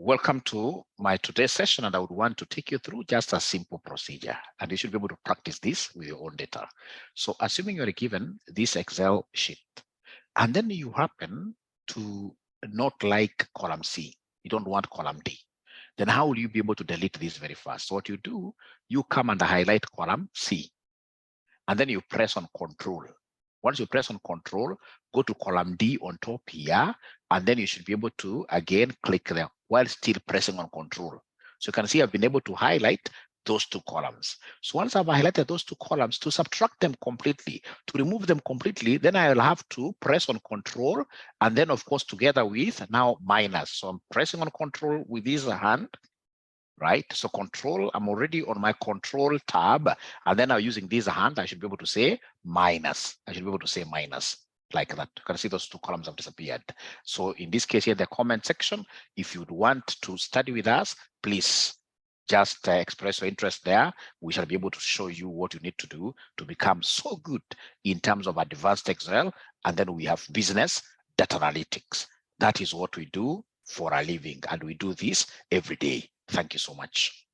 Welcome to my today's session, and I would want to take you through just a simple procedure, and you should be able to practice this with your own data. So assuming you're given this Excel sheet, and then you happen to not like column C, you don't want column D, then how will you be able to delete this very fast? So what you do, you come and highlight column C, and then you press on Control. Once you press on Control, go to column D on top here, and then you should be able to again click there while still pressing on Control. So you can see I've been able to highlight those two columns. So once I've highlighted those two columns, to subtract them completely, to remove them completely, then I'll have to press on Control, and then of course together with now minus. So I'm pressing on Control with this hand, right? So Control, I'm already on my Control tab, and then now using this hand, I should be able to say minus. I should be able to say minus like that. You can see those two columns have disappeared. So in this case here, the comment section, if you'd want to study with us, please just express your interest there. We shall be able to show you what you need to do to become so good in terms of advanced Excel. And then we have business data analytics. That is what we do for a living, and we do this every day. Thank you so much.